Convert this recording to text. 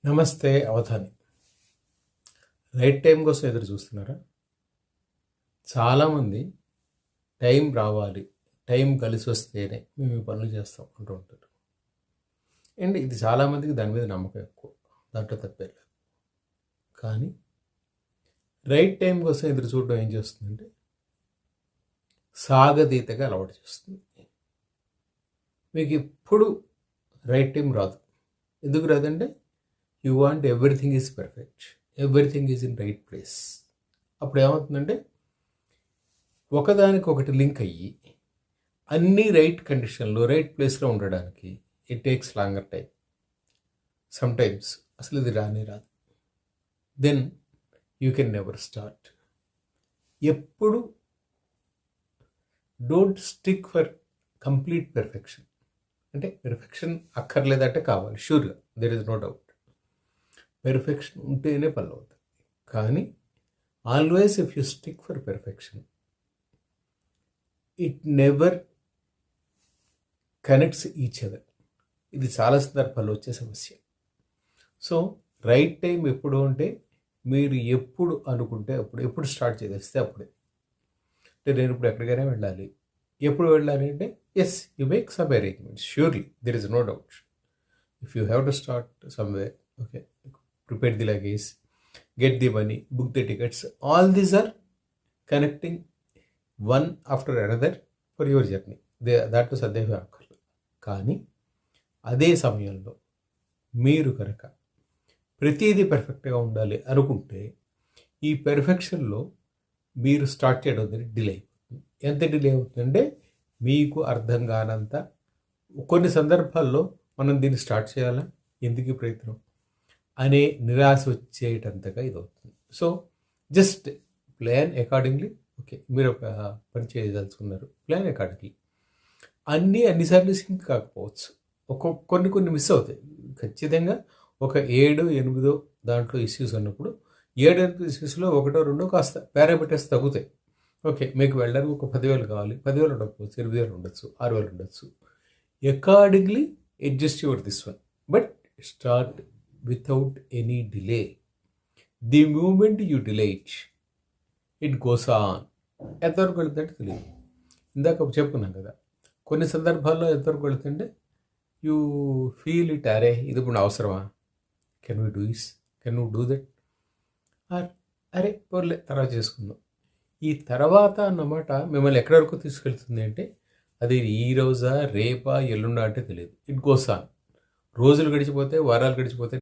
నమస్తే Avadhani. Right time కోసం ఎదురు చూస్తున్నారా? చాలామంది టైం రావాలి, టైం కలిసి వస్తేనే మేము ఈ పనులు చేస్తాం అంటూ ఉంటారు. అండ్ ఇది చాలామందికి దాని మీద నమ్మకం ఎక్కువ, దాంట్లో తప్పేలేదు. కానీ రైట్ టైం కోసం ఎదురు చూడడం ఏం చేస్తుందంటే సాగదీతగా అలవాటు చేస్తుంది. మీకు ఎప్పుడు రైట్ టైం రాదు. ఎందుకు రాదంటే you want everything is perfect, everything is in right place. అప్పుడు ఏమవుతుందంటే ఒకదానికొకటి లింక్ అయ్యి అన్ని రైట్ కండిషన్లో రైట్ ప్లేస్లో ఉండడానికి it takes longer time. Sometimes అసలు ఇది రానే రాదు. Then you can never start. ఎప్పుడు don't stick for complete perfection. అంటే పెర్ఫెక్షన్ అక్కర్లేదంటే కావాలి, షూర్గా, there is no doubt. Perfection ఉంటేనే పనులు అవుతాయి. కానీ always if you stick for perfection, it never connects each other. ఇది చాలా సందర్భాల్లో వచ్చే సమస్య. సో రైట్ టైం ఎప్పుడు అంటే మీరు ఎప్పుడు అనుకుంటే అప్పుడు, ఎప్పుడు స్టార్ట్ చేస్తే అప్పుడే. అంటే నేను ఇప్పుడు ఎక్కడికైనా వెళ్ళాలి, ఎప్పుడు వెళ్ళాలి అంటే yes, you make some arrangements, surely, there is no doubt. If you have to start somewhere, okay, prepare the luggage, get the money, book the tickets. All these are connecting one after another for your journey. That was అదేవి అక్కర్లేదు. కానీ అదే సమయంలో మీరు కనుక ప్రతిదీ పర్ఫెక్ట్గా ఉండాలి అనుకుంటే ఈ పెర్ఫెక్షన్లో మీరు స్టార్ట్ చేయడం డిలే అయిపోతుంది. ఎంత డిలే అవుతుందంటే మీకు అర్థం కానంత. కొన్ని సందర్భాల్లో మనం దీన్ని స్టార్ట్ చేయాలా, ఎందుకు ప్రయత్నం అనే నిరాశ వచ్చేటంతగా ఇది అవుతుంది. So just plan accordingly. Okay, మీరు ఒక పని చేయదలుచుకున్నారు, ప్లాన్ అకార్డింగ్లీ. అన్నిసార్లు సింక్ కాకపోవచ్చు, కొన్ని మిస్ అవుతాయి ఖచ్చితంగా. ఒక 7-8 దాంట్లో ఇష్యూస్ ఉన్నప్పుడు 7-8 ఇష్యూస్లో 1-2 కాస్త పారామీటర్స్ తగ్గుతాయి. ఓకే, మీకు వెళ్ళడానికి ఒక 10,000 కావాలి, 10,000 ఉండకపోవచ్చు, 8,000 ఉండొచ్చు, 6,000 ఉండొచ్చు. Accordingly adjust your this one, but start without any delay. The moment you delay it goes on. ఎంతవరకు వెళుతుంటే తెలియదు. ఇందాక చెప్పుకున్నాం కదా, కొన్ని సందర్భాల్లో ఎంతవరకు వెళుతుంటే యూ ఫీల్ ఇట్, అరే ఇది ఇప్పుడు అవసరమా, can we do this, can we do that, అరే పోర్లే తర్వాత చేసుకుందాం. ఈ తర్వాత అన్నమాట మిమ్మల్ని ఎక్కడి వరకు తీసుకెళ్తుంది అంటే అది ఈ రోజా, రేపా, ఎల్లుండా అంటే తెలియదు. It goes on. రోజులు గడిచిపోతే, వారాలు గడిచిపోతే,